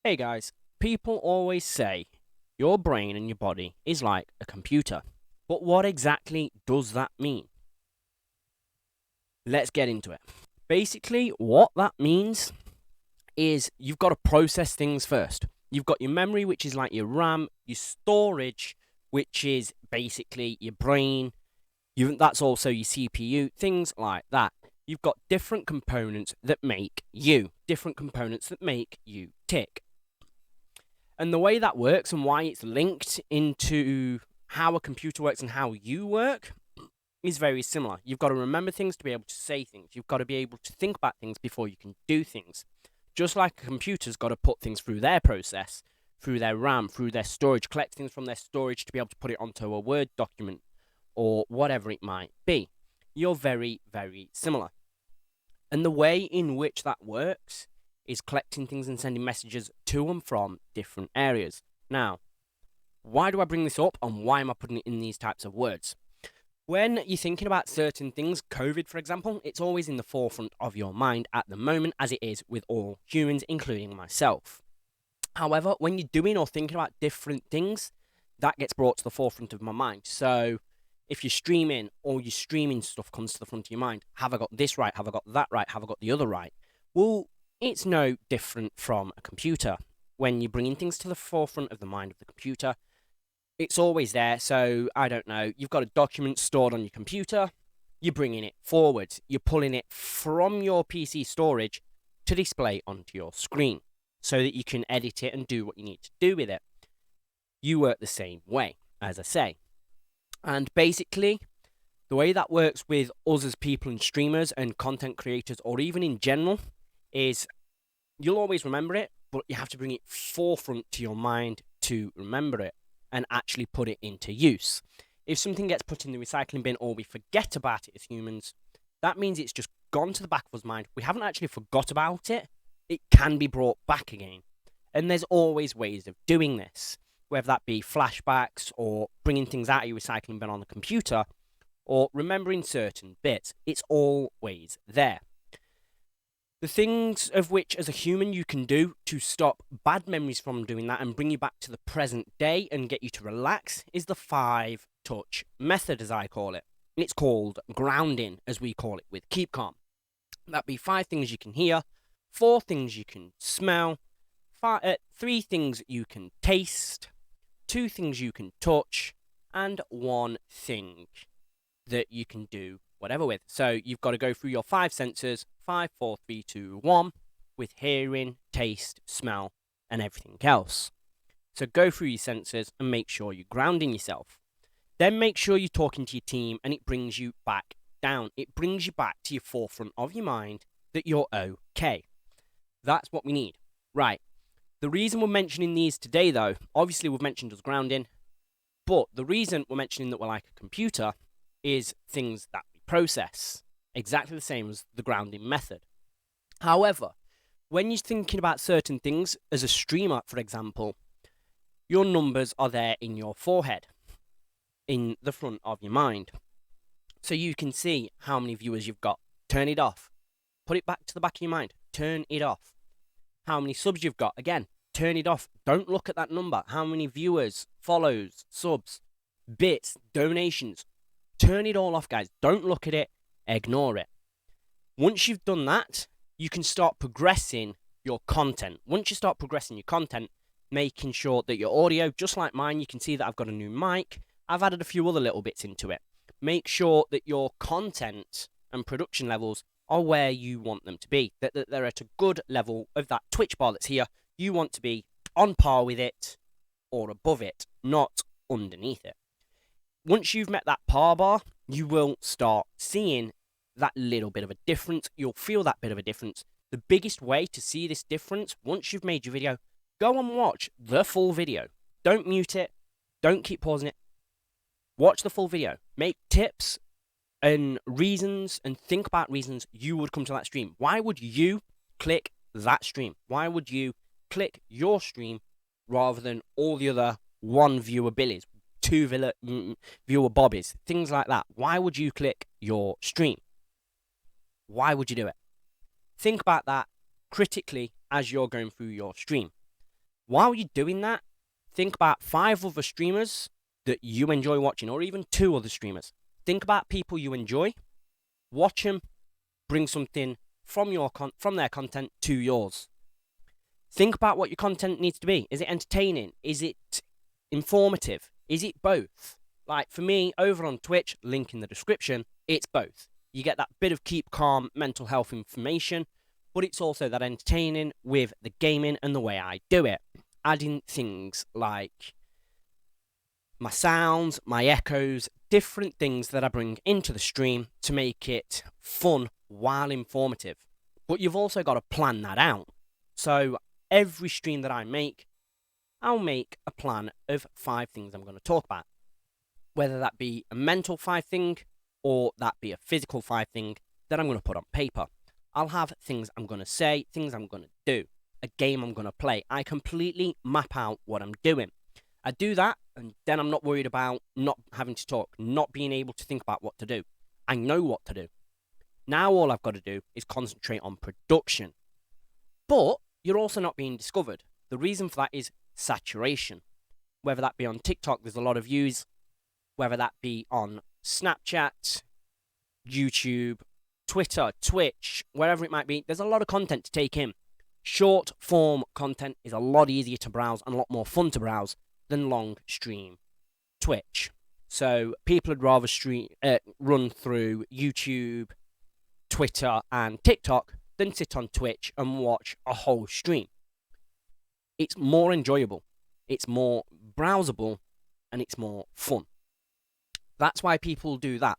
Hey guys, people always say your brain and your body is like a computer. But what exactly does that mean? Let's get into it. Basically, what that means is you've got to process things first. You've got your memory, which is like your RAM, your storage, which is basically your brain. That's also your CPU, things like that. You've got different components that make you, different components that make you tick. And the way that works and why it's linked into how a computer works and how you work is very similar. You've got to remember things to be able to say things. You've got to be able to think about things before you can do things. Just like a computer's got to put things through their process, through their RAM, through their storage, collect things from their storage to be able to put it onto a Word document or whatever it might be. You're very, very similar. And the way in which that works is collecting things and sending messages to and from different areas. Now, why do I bring this up and why am I putting it in these types of words? When you're thinking about certain things, COVID, for example, it's always in the forefront of your mind at the moment, as it is with all humans, including myself. However, when you're doing or thinking about different things, that gets brought to the forefront of my mind. So if you're streaming, all your streaming stuff comes to the front of your mind. Have I got this right? Have I got that right? Have I got the other right? Well, it's no different from a computer. When you're bringing things to the forefront of the mind of the computer, it's always there. So, I don't know, you've got a document stored on your computer, you're bringing it forward, you're pulling it from your PC storage to display onto your screen so that you can edit it and do what you need to do with it. You work the same way, as I say. And basically, the way that works with us as people and streamers and content creators, or even in general, is you'll always remember it, but you have to bring it forefront to your mind to remember it and actually put it into use. If something gets put in the recycling bin or we forget about it as humans, that means it's just gone to the back of us mind. We haven't actually forgot about it. It can be brought back again. And there's always ways of doing this, whether that be flashbacks or bringing things out of your recycling bin on the computer or remembering certain bits. It's always there. The things of which, as a human, you can do to stop bad memories from doing that and bring you back to the present day and get you to relax is the 5-touch method, as I call it. It's called grounding, as we call it with Keep Calm. That'd be 5 things you can hear, 4 things you can smell, 3 things you can taste, 2 things you can touch, and 1 thing that you can do whatever with. So you've got to go through your 5 senses, 5, 4, 3, 2, 1, with hearing, taste, smell, and everything else. So go through your senses and make sure you're grounding yourself. Then make sure you're talking to your team and it brings you back down. It brings you back to your forefront of your mind that you're okay. That's what we need. Right. The reason we're mentioning these today, though, obviously we've mentioned us grounding, but the reason we're mentioning that we're like a computer is things that we process, exactly the same as the grounding method. However, when you're thinking about certain things, as a streamer, for example, your numbers are there in your forehead, in the front of your mind. So you can see how many viewers you've got. Turn it off. Put it back to the back of your mind. Turn it off. How many subs you've got. Again, turn it off. Don't look at that number. How many viewers, follows, subs, bits, donations. Turn it all off, guys. Don't look at it. Ignore it. Once you've done that, you can start progressing your content. Once you start progressing your content, making sure that your audio, just like mine, you can see that I've got a new mic. I've added a few other little bits into it. Make sure that your content and production levels are where you want them to be, that they're at a good level of that Twitch bar that's here. You want to be on par with it or above it, not underneath it. Once you've met that par bar, you will start seeing that little bit of a difference. You'll feel that bit of a difference. The biggest way to see this difference, once you've made your video, go and watch the full video. Don't mute it. Don't keep pausing it. Watch the full video. Make tips and reasons and think about reasons you would come to that stream. Why would you click that stream? Why would you click your stream rather than all the other 1 viewer Billies, 2 viewer Bobbies, things like that? Why would you click your stream? Why would you do it? Think about that critically as you're going through your stream. While you're doing that, think about 5 other streamers that you enjoy watching, or even 2 other streamers. Think about people you enjoy, watch them, bring something from their content to yours. Think about what your content needs to be. Is it entertaining? Is it informative? Is it both? Like for me, over on Twitch, link in the description, it's both. You get that bit of keep calm mental health information, but it's also that entertaining with the gaming and the way I do it. Adding things like my sounds, my echoes, different things that I bring into the stream to make it fun while informative. But you've also got to plan that out. So every stream that I make, I'll make a plan of 5 things I'm going to talk about. Whether that be a mental 5 thing or that be a physical 5 thing that I'm going to put on paper. I'll have things I'm going to say, things I'm going to do, a game I'm going to play. I completely map out what I'm doing. I do that, and then I'm not worried about not having to talk, not being able to think about what to do. I know what to do. Now all I've got to do is concentrate on production. But you're also not being discovered. The reason for that is saturation. Whether that be on TikTok, there's a lot of views. Whether that be on Snapchat, YouTube, Twitter, Twitch, wherever it might be, there's a lot of content to take in. Short form content is a lot easier to browse and a lot more fun to browse than long stream Twitch. So people would rather run through YouTube, Twitter, and TikTok than sit on Twitch and watch a whole stream. It's more enjoyable, it's more browsable, and it's more fun. That's why people do that.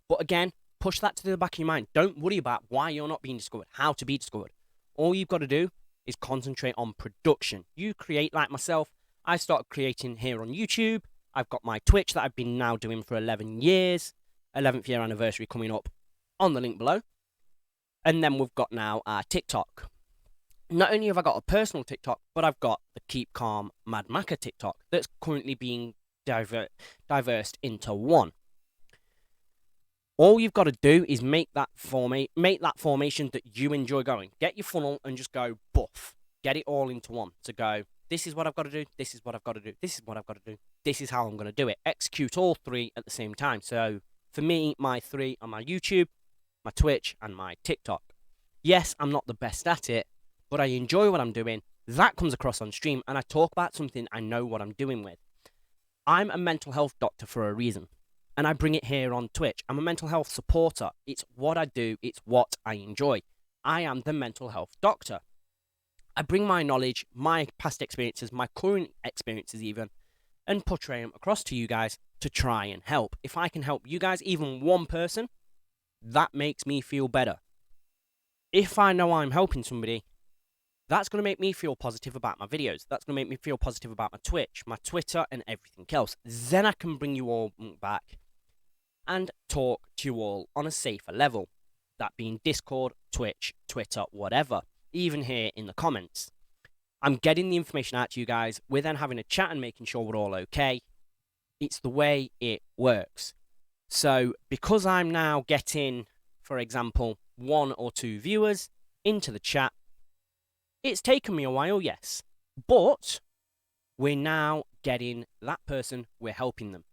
But again, push that to the back of your mind. Don't worry about why you're not being discovered, how to be discovered. All you've got to do is concentrate on production. You create like myself. I started creating here on YouTube. I've got my Twitch that I've been now doing for 11 years. 11th year anniversary coming up on the link below. And then we've got now our TikTok. Not only have I got a personal TikTok, but I've got the Keep Calm Mad Macca TikTok that's currently being diversed into one. All you've got to do is make that formation that you enjoy going. Get your funnel and just go buff. Get it all into one. To go, this is what I've got to do, this is what I've got to do, this is what I've got to do, this is how I'm going to do it. Execute all 3 at the same time. So for me, my 3 are my YouTube, my Twitch, and my TikTok. Yes, I'm not the best at it, but I enjoy what I'm doing. That comes across on stream, and I talk about something I know what I'm doing with. I'm a mental health doctor for a reason, and I bring it here on Twitch. I'm a mental health supporter. It's what I do. It's what I enjoy. I am the mental health doctor. I bring my knowledge, my past experiences, my current experiences even, and portray them across to you guys to try and help. If I can help you guys, even one person, that makes me feel better. If I know I'm helping somebody, that's going to make me feel positive about my videos. That's going to make me feel positive about my Twitch, my Twitter, and everything else. Then I can bring you all back and talk to you all on a safer level. That being Discord, Twitch, Twitter, whatever. Even here in the comments. I'm getting the information out to you guys. We're then having a chat and making sure we're all okay. It's the way it works. So because I'm now getting, for example, 1 or 2 viewers into the chat, it's taken me a while, yes, but we're now getting that person, we're helping them.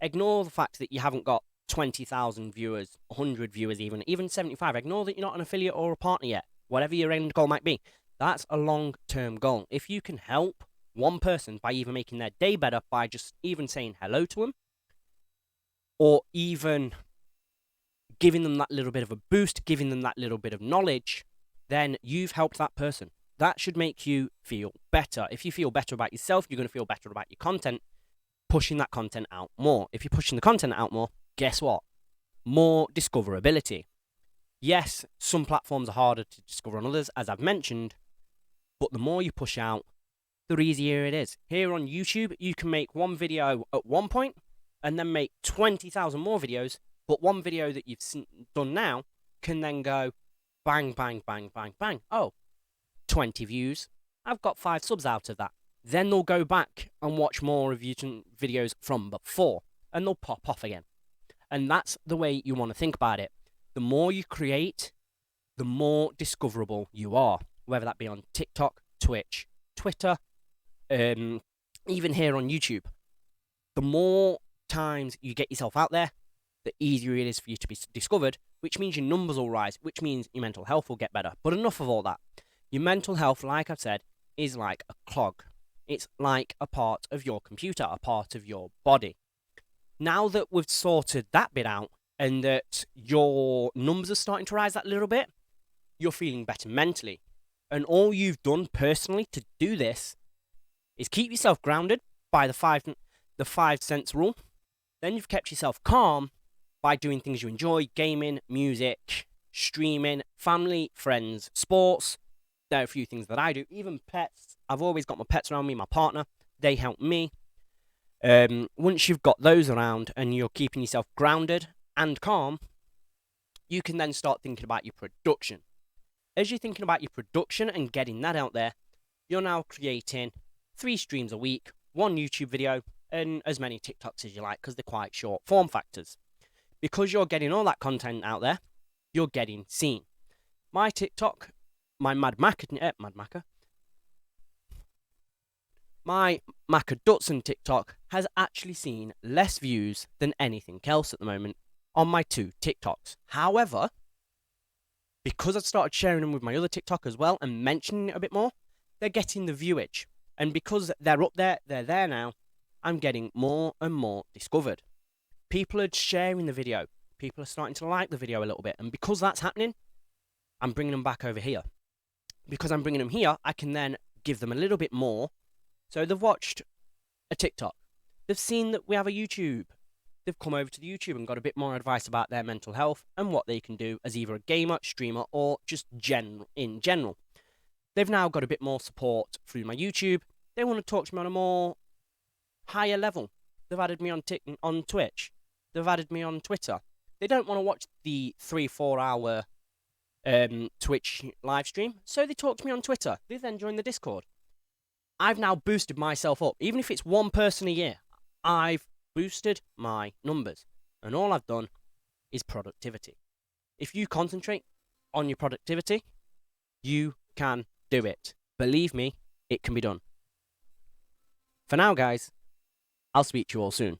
Ignore the fact that you haven't got 20,000 viewers, 100 viewers even 75. Ignore that you're not an affiliate or a partner yet, whatever your end goal might be. That's a long-term goal. If you can help one person by even making their day better by just even saying hello to them, or even giving them that little bit of a boost, giving them that little bit of knowledge, then you've helped that person. That should make you feel better. If you feel better about yourself, you're going to feel better about your content, pushing that content out more. If you're pushing the content out more, guess what? More discoverability. Yes, some platforms are harder to discover on others, as I've mentioned, but the more you push out, the easier it is. Here on YouTube, you can make one video at one point and then make 20,000 more videos, but one video that you've done now can then go bang, bang, bang, bang, bang. Oh, 20 views. I've got 5 subs out of that. Then they'll go back and watch more of YouTube videos from before, and they'll pop off again. And that's the way you want to think about it. The more you create, the more discoverable you are, whether that be on TikTok, Twitch, Twitter, even here on YouTube, the more times you get yourself out there, the easier it is for you to be discovered, which means your numbers will rise, which means your mental health will get better. But enough of all that. Your mental health, like I've said, is like a clog. It's like a part of your computer, a part of your body. Now that we've sorted that bit out and that your numbers are starting to rise that little bit, you're feeling better mentally. And all you've done personally to do this is keep yourself grounded by the five sense rule. Then you've kept yourself calm by doing things you enjoy: gaming, music, streaming, family, friends, sports. There are a few things that I do, even pets. I've always got my pets around me, my partner. They help me. Once you've got those around and you're keeping yourself grounded and calm, you can then start thinking about your production. As you're thinking about your production and getting that out there, you're now creating 3 streams a week, 1 YouTube video, and as many TikToks as you like, because they're quite short form factors. Because you're getting all that content out there, you're getting seen. My TikTok, my my Macadutson TikTok has actually seen less views than anything else at the moment on my 2 TikToks. However, because I've started sharing them with my other TikTok as well and mentioning it a bit more, they're getting the viewage. And because they're up there, they're there now, I'm getting more and more discovered. People are sharing the video. People are starting to like the video a little bit. And because that's happening, I'm bringing them back over here. Because I'm bringing them here, I can then give them a little bit more. So they've watched a TikTok. They've seen that we have a YouTube. They've come over to the YouTube and got a bit more advice about their mental health and what they can do as either a gamer, streamer, or just in general. They've now got a bit more support through my YouTube. They want to talk to me on a more higher level. They've added me on Twitch. They've added me on Twitter. They don't want to watch the 3-4 hour Twitch live stream, so they talk to me on Twitter. They then join the Discord. I've now boosted myself up. Even if it's 1 person a year, I've boosted my numbers. And all I've done is productivity. If you concentrate on your productivity, you can do it. Believe me, it can be done. For now, guys, I'll speak to you all soon.